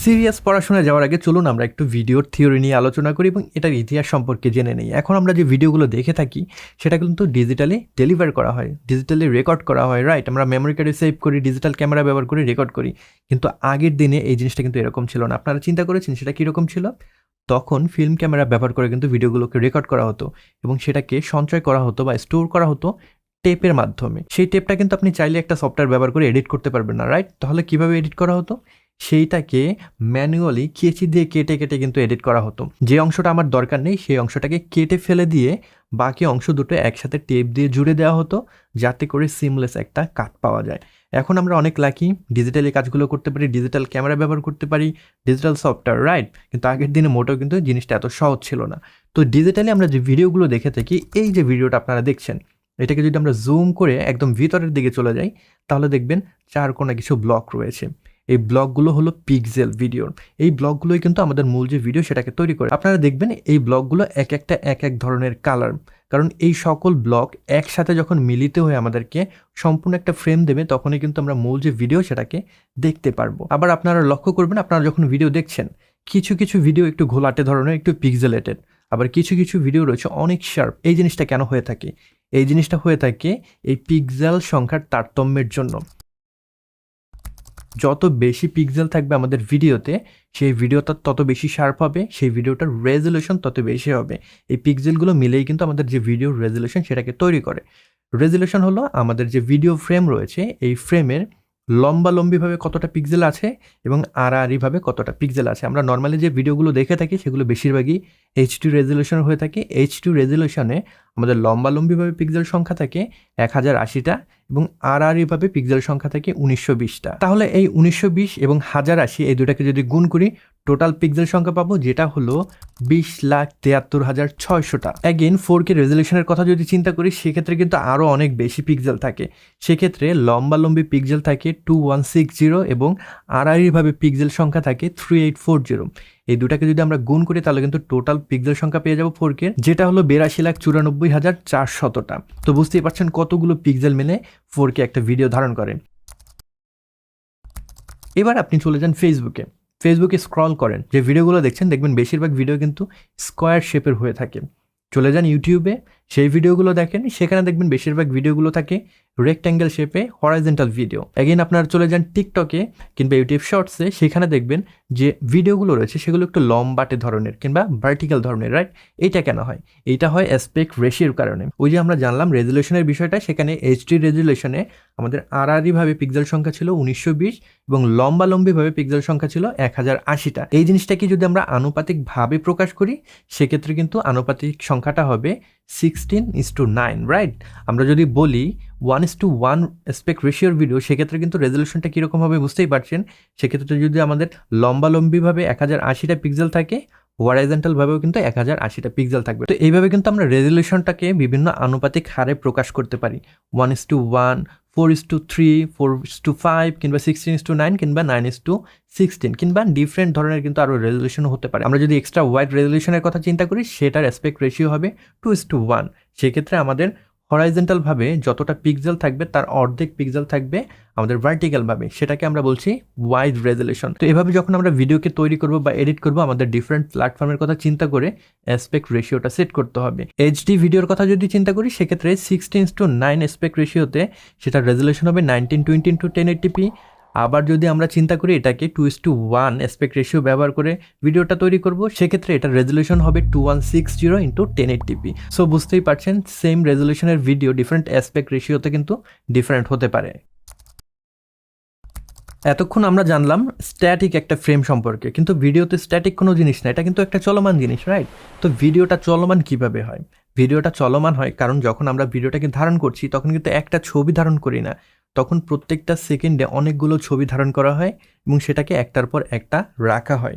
Serious পড়াশোনায় যাওয়ার আগে চলুন আমরা একটু ভিডিওর থিওরি নিয়ে আলোচনা করি এবং এটার ইতিহাস সম্পর্কে জেনে নিই। এখন আমরা যে ভিডিওগুলো দেখে থাকি সেটা কিন্তু ডিজিটালি ডেলিভার করা হয়, ডিজিটালি রেকর্ড করা হয়, রাইট? আমরা মেমোরি কার্ডে সেভ করি, ডিজিটাল ক্যামেরা ব্যবহার করে রেকর্ড করি। কিন্তু আগের দিনে এই জিনিসটা কিন্তু এরকম ছিল না। আপনারা চিন্তা করেছেন সেটা কীরকম ছিল? তখন ফিল্ম ক্যামেরা ব্যবহার করে কিন্তু ভিডিওগুলোকে রেকর্ড করা হতো এবং সেটাকে সঞ্চয় করা হতো বা স্টোর করা হতো টেপের মাধ্যমে। সেই টেপটা কিন্তু আপনি চাইলে একটা সফটওয়্যার ব্যবহার করে এডিট করতে পারবেন না, রাইট? তাহলে কীভাবে এডিট করা হতো? সেইটাকে ম্যানুয়ালি কেচি দিয়ে কেটে কেটে কিন্তু এডিট করা হতো। যে অংশটা আমার দরকার নেই সেই অংশটাকে কেটে ফেলে দিয়ে বাকি অংশ দুটো একসাথে টেপ দিয়ে জুড়ে দেওয়া হতো, যাতে করে সিমলেস একটা কাট পাওয়া যায়। এখন আমরা অনেক লাকি, ডিজিটালি কাজগুলো করতে পারি, ডিজিটাল ক্যামেরা ব্যবহার করতে পারি, ডিজিটাল সফটওয়্যার, রাইট? কিন্তু আগের দিনে মোটেও কিন্তু জিনিসটা এত সহজ ছিল না। তো ডিজিটালি আমরা যে ভিডিওগুলো দেখে থাকি, এই যে ভিডিওটা আপনারা দেখছেন, এটাকে যদি আমরা জুম করে একদম ভিতরের দিকে চলে যাই তাহলে দেখবেন চার কোণা কিছু ব্লক রয়েছে। এই ব্লকগুলো হলো পিক্সেল ভিডিওর। এই ব্লকগুলোই কিন্তু আমাদের মূল যে ভিডিও সেটাকে তৈরি করে। আপনারা দেখবেন এই ব্লকগুলো এক একটা এক এক ধরনের কালার, কারণ এই সকল ব্লক একসাথে যখন মিলিত হয়ে আমাদেরকে সম্পূর্ণ একটা ফ্রেম দেবে তখনই কিন্তু আমরা মূল যে ভিডিও সেটাকে দেখতে পারবো। আবার আপনারা লক্ষ্য করবেন, আপনারা যখন ভিডিও দেখছেন কিছু কিছু ভিডিও একটু ঘোলাটে ধরনের, একটু পিক্সেলেটেড, আবার কিছু কিছু ভিডিও রয়েছে অনেক শার্প। এই জিনিসটা কেন হয়ে থাকে? এই জিনিসটা হয়ে থাকে এই পিক্সেল সংখ্যার তারতম্যের জন্য। যত বেশি পিক্সেল থাকবে আমাদের ভিডিওতে, সেই ভিডিওটা তত বেশি শার্প হবে, সেই ভিডিওটার রেজলিউশন তত বেশি হবে। এই পিক্সেলগুলো মিলেই কিন্তু আমাদের যে ভিডিওর রেজলিউশন সেটাকে তৈরি করে। রেজলিউশন হলো আমাদের যে ভিডিও ফ্রেম রয়েছে এই ফ্রেমের লম্বালম্বিভাবে কতটা পিক্সেল আছে এবং আড়াআড়িভাবে কতটা পিক্সেল আছে। আমরা নর্মালি যে ভিডিওগুলো দেখে থাকি সেগুলো বেশিরভাগই HD রেজলিউশন হয়ে থাকে। HD রেজলিউশনে আমাদের লম্বালম্বিভাবে পিক্সেল সংখ্যা থাকে 1080টা এবং আড়াআড়িভাবে পিক্সেল সংখ্যা থাকে 1920টা। তাহলে এই 1920 এবং 1080 এই দুটাকে যদি গুণ করি টোটাল পিক্সেল সংখ্যা পাবো, যেটা হলো 20,73,600টা। অ্যাগেন 4K রেজলিউশনের কথা যদি চিন্তা করি সেক্ষেত্রে কিন্তু আরও অনেক বেশি পিক্সেল থাকে। সেক্ষেত্রে লম্বালম্বি পিক্সেল থাকে 2160 এবং আড়াআড়িভাবে পিক্সেল সংখ্যা থাকে 3840। এই দুটাকে যদি আমরা গুণ করি তাহলে কিন্তু টোটাল পিক্সেল সংখ্যা পেয়ে যাবো 4K, যেটা হলো 82,94,400টা। তো বুঝতেই পারছেন কতগুলো পিক্সেল মিলে 4K একটা ভিডিও ধারণ করে। এবার আপনি চলে যান ফেসবুকে স্ক্রল করেন, যে ভিডিওগুলো দেখছেন দেখবেন বেশিরভাগ ভিডিও কিন্তু স্কোয়ার শেপের হয়ে থাকে। চলে যান ইউটিউবে, সেই ভিডিওগুলো দেখেন, সেখানে দেখবেন বেশিরভাগ ভিডিওগুলো থাকে রেক্ট্যাঙ্গেল শেপে, হরাইজন্টাল ভিডিও। এগেইন আপনারা চলে যান টিকটকে কিংবা ইউটিউব শর্টসে, সেখানে দেখবেন যে ভিডিওগুলো রয়েছে সেগুলো একটু লম্বাটে ধরনের কিংবা ভার্টিক্যাল ধরনের, রাইট? এইটা কেন হয়? এইটা হয় অ্যাসপেক্ট রেশিওর কারণে। ওই যে আমরা জানলাম রেজলিউশনের বিষয়টা, সেখানে HD রেজলিউশনে আমাদের আড়াআড়িভাবে পিক্সেল সংখ্যা ছিল 1920 এবং লম্বালম্বিভাবে পিক্সেল সংখ্যা ছিল 1080টা। এই জিনিসটাকে যদি আমরা আনুপাতিকভাবে প্রকাশ করি সেক্ষেত্রে কিন্তু আনুপাতিক সংখ্যাটা হবে 16:9, রাইট? আমরা যদি বলি 1:1 অ্যাসপেক্ট রেশিওর ভিডিও, সেক্ষেত্রে কিন্তু রেজলিউশনটা কীরকম হবে বুঝতেই পারছেন। সেক্ষেত্রে যদি আমাদের লম্বালম্বিভাবে 1080টা পিক্সেল থাকে, হরাইজন্টালভাবেও কিন্তু 1080টা পিক্সেল থাকবে। তো এইভাবে কিন্তু আমরা রেজলিউশনটাকে বিভিন্ন আনুপাতিক হারে প্রকাশ করতে পারি। 1:1, 4:3, 4:5 কিংবা 16:9 কিংবা 9:16 কিংবা ডিফারেন্ট ধরনের কিন্তু আরও রেজলিউশন হতে পারে। আমরা যদি এক্সট্রা ওয়াইড রেজলিউশনের কথা চিন্তা করি সেটার অ্যাসপেক্ট রেশিও হবে 2:1। সেক্ষেত্রে আমাদের হরাইজন্টালভাবে যতটা পিক্সেল থাকবে তার অর্ধেক পিক্সেল থাকবে আমাদের ভার্টিক্যালভাবে, সেটাকে আমরা বলছি ওয়াইড রেজলিউশন। তো এভাবে যখন আমরা ভিডিওকে তৈরি করব বা এডিট করব, আমাদের ডিফারেন্ট প্ল্যাটফর্মের কথা চিন্তা করে অ্যাসপেক্ট রেশিওটা সেট করতে হবে। HD ভিডিওর কথা যদি চিন্তা করি সেক্ষেত্রে 16:9 অ্যাসপেক্ট রেশিওতে সেটার রেজলিউশন হবে 1920x1080p। আবার যদি আমরা চিন্তা করি এটাকে 2:1 অ্যাসপেক্ট রেশিও ব্যবহার করে ভিডিওটা তৈরি করব, সেক্ষেত্রে এটার রেজলিউশন হবে 2160x1080p। সো বুঝতেই পারছেন সেম রেজলিউশনের ভিডিও ডিফারেন্ট অ্যাসপেক্ট রেশিওতে কিন্তু ডিফারেন্ট হতে পারে। এতক্ষণ আমরা জানলাম স্ট্যাটিক একটা ফ্রেম সম্পর্কে, কিন্তু ভিডিওতে স্ট্যাটিক কোনো জিনিস না, এটা কিন্তু একটা চলমান জিনিস, রাইট? তো ভিডিওটা চলমান কিভাবে হয়? ভিডিওটা চলমান হয় কারণ যখন আমরা ভিডিওটাকে ধারণ করছি তখন কিন্তু একটা ছবি ধারণ করি না, তখন প্রত্যেকটা সেকেন্ডে অনেকগুলো ছবি ধারণ করা হয় এবং সেটাকে একটার পর একটা রাখা হয়।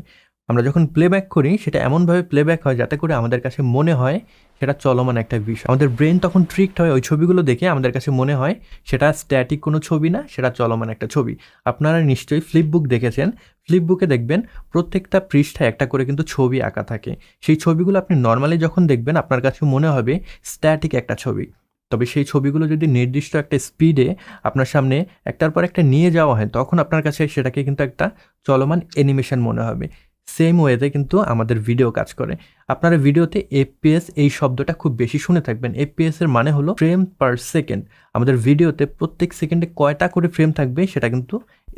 আমরা যখন প্লেব্যাক করি সেটা এমনভাবে প্লেব্যাক হয় যাতে করে আমাদের কাছে মনে হয় সেটা চলমান একটা বিষয়। আমাদের ব্রেন তখন ট্রিকড হয় ওই ছবিগুলো দেখে, আমাদের কাছে মনে হয় সেটা স্ট্যাটিক কোনো ছবি না, সেটা চলমান একটা ছবি। আপনারা নিশ্চয়ই ফ্লিপবুক দেখেছেন, ফ্লিপবুকে দেখবেন প্রত্যেকটা পৃষ্ঠায় একটা করে কিন্তু ছবি আঁকা থাকে। সেই ছবিগুলো আপনি নর্মালি যখন দেখবেন আপনার কাছে মনে হবে স্ট্যাটিক একটা ছবি, তবে সেই ছবিগুলো যদি নির্দিষ্ট একটা স্পিডে আপনার সামনে একটার পর একটা নিয়ে যাওয়া হয়, তখন আপনার কাছে সেটাকে কিন্তু একটা চলমান অ্যানিমেশন মনে হবে। সেম ওয়েতে কিন্তু আমাদের ভিডিও কাজ করে। আপনারা ভিডিওতে এফপিএস এই শব্দটা খুব বেশি শুনে থাকবেন। এফপিএস এর মানে হলো ফ্রেম পার সেকেন্ড। আমাদের ভিডিওতে প্রত্যেক সেকেন্ডে কয়টা করে ফ্রেম থাকবে সেটা কিন্তু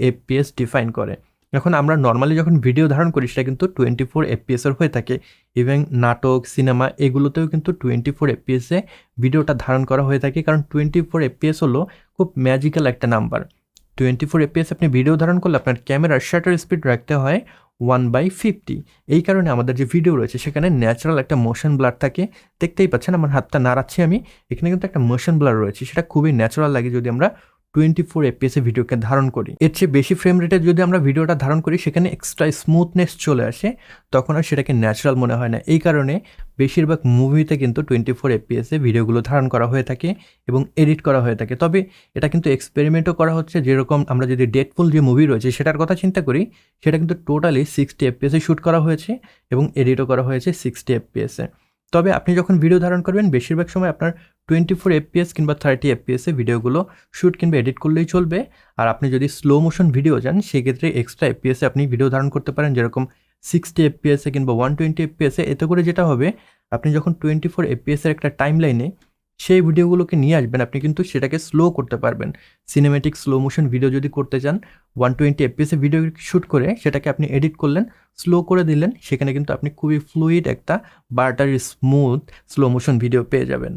এফপিএস ডিফাইন করে। এখন আমরা নর্মালি যখন ভিডিও ধারণ করি সেটা কিন্তু 24 এফপিএসের হয়ে থাকে। ইভেন নাটক, সিনেমা এগুলোতেও কিন্তু 24 এফপিএসে ভিডিওটা ধারণ করা হয়ে থাকে, কারণ 24 এফপিএস হলো খুব ম্যাজিক্যাল একটা নাম্বার। 24 এফপিএস আপনি ভিডিও ধারণ করলে আপনার ক্যামেরার শাটার স্পিড রাখতে হয় 1/50। এই কারণে আমাদের যে ভিডিও রয়েছে সেখানে ন্যাচারাল একটা মোশন ব্লার থাকে। দেখতেই পাচ্ছেন আমার হাতটা নাড়াচ্ছি আমি, এখানে কিন্তু একটা মোশন ব্লার রয়েছে, সেটা খুবই ন্যাচারাল লাগে যদি আমরা 24 এফপিএসে ভিডিওকে ধারণ করি। এর চেয়ে বেশি ফ্রেম রেটে যদি আমরা ভিডিওটা ধারণ করি সেখানে এক্সট্রা স্মুথনেস চলে আসে, তখন আর সেটাকে ন্যাচারাল মনে হয় না। এই কারণে বেশিরভাগ মুভিতে কিন্তু 24 এফপিএসে ভিডিওগুলো ধারণ করা হয়ে থাকে এবং এডিট করা হয়ে থাকে। তবে এটা কিন্তু এক্সপেরিমেন্টও করা হচ্ছে। যেরকম আমরা যদি ডেডপুল যে মুভি রয়েছে সেটার কথা চিন্তা করি, সেটা কিন্তু টোটালি 60 এফপিএসে শ্যুট করা হয়েছে এবং এডিটও করা হয়েছে 60 এফপিএসে। তবে আপনি যখন ভিডিও ধারণ করবেন বেশিরভাগ সময় আপনার 24 এফপিএস কিংবা 30 এফপিএসে ভিডিওগুলো শ্যুট কিংবা এডিট করলেই চলবে। আর আপনি যদি স্লো মোশন ভিডিও যান সেক্ষেত্রে এক্সট্রা এফপিএসে আপনি ভিডিও ধারণ করতে পারেন, যেরকম 60 এফপিএসে কিংবা 120 এফপিএসে। এতে করে যেটা হবে, আপনি যখন 24 এফপিএসের একটা টাইম লাইনে সেই ভিডিওগুলোকে নিয়ে আসবেন, আপনি কিন্তু সেটাকে স্লো করতে পারবেন। সিনেমেটিক স্লো মোশন ভিডিও যদি করতে চান, 120 এফপিএসে ভিডিও শ্যুট করে সেটাকে আপনি এডিট করলেন, স্লো করে দিলেন, সেখানে কিন্তু আপনি খুবই ফ্লুইড একটা buttery smooth slow motion video পেয়ে যাবেন।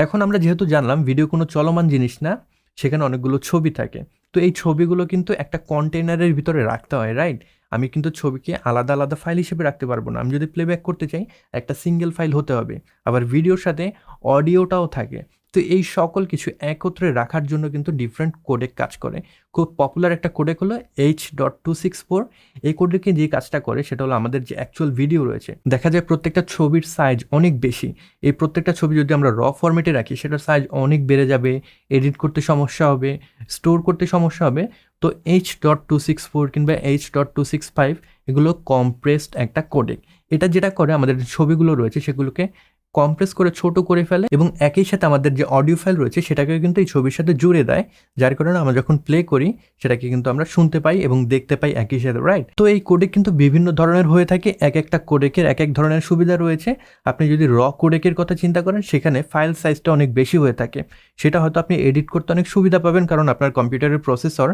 এখন আমরা যেহেতু জানলাম ভিডিও কোনো চলমান জিনিস না, সেখানে অনেকগুলো ছবি থাকে। তো এই ছবিগুলো কিন্তু একটা কন্টেনারের ভিতরে রাখতে হয়, রাইট? আমি কিন্তু ছবিকে আলাদা আলাদা ফাইল হিসেবে রাখতে পারবো না। আমি যদি প্লেব্যাক করতে চাই একটা সিঙ্গেল ফাইল হতে হবে। আবার ভিডিওর সাথে অডিওটাও থাকে। তো এই সকল কিছু একত্রে রাখার জন্য কিন্তু ডিফারেন্ট কোডেক কাজ করে। খুব পপুলার একটা কোডেক হলো H.264। এই কোডেকে যে কাজটা করে সেটা হলো আমাদের যে অ্যাকচুয়াল ভিডিও রয়েছে, দেখা যায় প্রত্যেকটা ছবির সাইজ অনেক বেশি। এই প্রত্যেকটা ছবি যদি আমরা র ফরম্যাটে রাখি সেটার সাইজ অনেক বেড়ে যাবে, এডিট করতে সমস্যা হবে, স্টোর করতে সমস্যা হবে। তো H.264 কিংবা H.265 এগুলো কম্প্রেসড একটা কোডেক। এটা যেটা করে আমাদের যে ছবিগুলো রয়েছে সেগুলোকে কম্প্রেস করে ছোট করে ফেলে এবং একই সাথে আমাদের যে অডিও ফাইল রয়েছে সেটাকে কিন্তু এই ছবির সাথে জুড়ে দেয়, যার কারণে আমরা যখন প্লে করি সেটাকে কিন্তু আমরা শুনতে পাই এবং দেখতে পাই একই সাথে, রাইট? তো এই কোডেক কিন্তু বিভিন্ন ধরনের হয়ে থাকে, এক একটা কোডেকের এক এক ধরনের সুবিধা রয়েছে। আপনি যদি র কোডেকের কথা চিন্তা করেন সেখানে ফাইল সাইজটা অনেক বেশি হয়ে থাকে, সেটা হয়তো আপনি এডিট করতে অনেক সুবিধা পাবেন, কারণ আপনার কম্পিউটারের প্রসেসর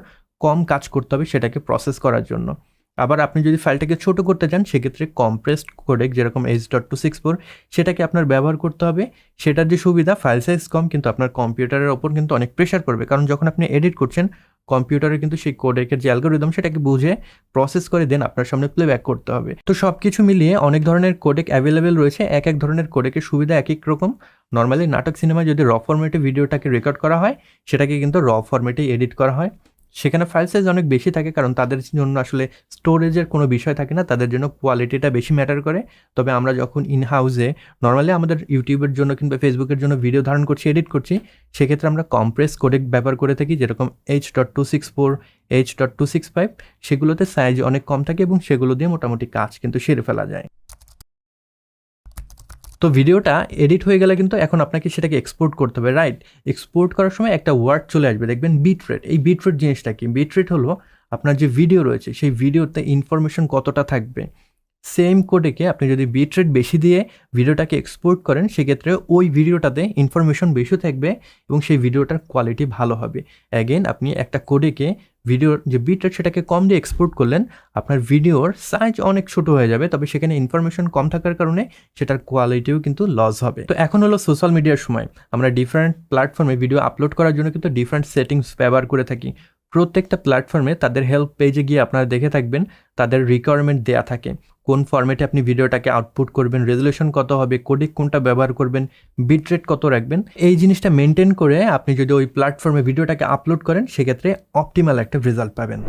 কম কাজ করতে হবে সেটাকে প্রসেস করার জন্য। আবার আপনি যদি ফাইলটাকে ছোট করতে চান সেক্ষেত্রে কম্প্রেসড কোডেক যেরকম H.264 সেটাকে আপনার ব্যবহার করতে হবে। সেটার যে সুবিধা, ফাইল সাইজ কম, কিন্তু আপনার কম্পিউটারের ওপর কিন্তু অনেক প্রেশার পড়বে, কারণ যখন আপনি এডিট করছেন কম্পিউটারে কিন্তু সেই কোডেকের যে অ্যালগোরিদম সেটাকে বুঝে প্রসেস করে দেন আপনার সামনে প্লেব্যাক করতে হবে। তো সব কিছু মিলিয়ে অনেক ধরনের কোডেক অ্যাভেলেবেল রয়েছে, এক এক ধরনের কোডেকের সুবিধা এক এক রকম। নর্মালি নাটক, সিনেমায় যদি র ফরম্যাটে ভিডিওটাকে রেকর্ড করা হয় সেটাকে কিন্তু র ফরম্যাটেই এডিট করা হয়। সেখানে ফাইল সাইজ অনেক বেশি থাকে, কারণ তাদের জন্য আসলে স্টোরেজের কোনো বিষয় থাকে না, তাদের জন্য কোয়ালিটিটা বেশি ম্যাটার করে। তবে আমরা যখন ইন হাউসে নর্মালি আমাদের ইউটিউবের জন্য কিংবা ফেসবুকের জন্য ভিডিও ধারণ করছি, এডিট করছি, সেক্ষেত্রে আমরা কম্প্রেস কোডেক ব্যবহার করে থাকি, যেরকম H.264, H.265। সেগুলোতে সাইজ অনেক কম থাকে এবং সেগুলো দিয়ে মোটামুটি কাজ কিন্তু সেরে ফেলা যায়। তো ভিডিওটা এডিট হয়ে গেলে কিন্তু এখন আপনাকে সেটাকে এক্সপোর্ট করতে হবে, রাইট? এক্সপোর্ট করার সময় একটা ওয়ার্ড চলে আসবে, দেখবেন বিট রেট। এই বিট রেট জিনিসটা কি? বিট রেট হলো আপনার যে ভিডিও রয়েছে সেই ভিডিওতে ইনফরমেশন কতটা থাকবে। সেম কোডেকে আপনি যদি বিট রেট বেশি দিয়ে ভিডিওটাকে এক্সপোর্ট করেন সেক্ষেত্রে ওই ভিডিওটাতে ইনফরমেশন বেশি থাকবে এবং সেই ভিডিওটার কোয়ালিটি ভালো হবে। অ্যাগেন আপনি একটা কোডেকে ভিডিওর যে বিট রেট সেটাকে কম দিয়ে এক্সপোর্ট করলেন, আপনার ভিডিওর সাইজ অনেক ছোট হয়ে যাবে, তবে সেখানে ইনফরমেশন কম থাকার কারণে সেটার কোয়ালিটিও কিন্তু লস হবে। তো এখন হলো সোশ্যাল মিডিয়ার সময়, আমরা ডিফারেন্ট প্ল্যাটফর্মে ভিডিও আপলোড করার জন্য কিন্তু ডিফারেন্ট সেটিংস ব্যবহার করে থাকি। প্রত্যেকটা প্ল্যাটফর্মে তাদের হেল্প পেজে গিয়ে আপনারা দেখে থাকবেন তাদের রিকোয়ারমেন্ট দেয়া থাকে, কোন ফরম্যাটে আপনি ভিডিওটাকে আউটপুট করবেন, রেজলিউশন কত হবে, কোডেক কোনটা ব্যবহার করবেন, বিট রেট কত রাখবেন। এই জিনিসটা মেনটেন করে আপনি যদি ওই প্ল্যাটফর্মে ভিডিওটাকে আপলোড করেন সেক্ষেত্রে অপটিমাল একটা রেজাল্ট পাবেন।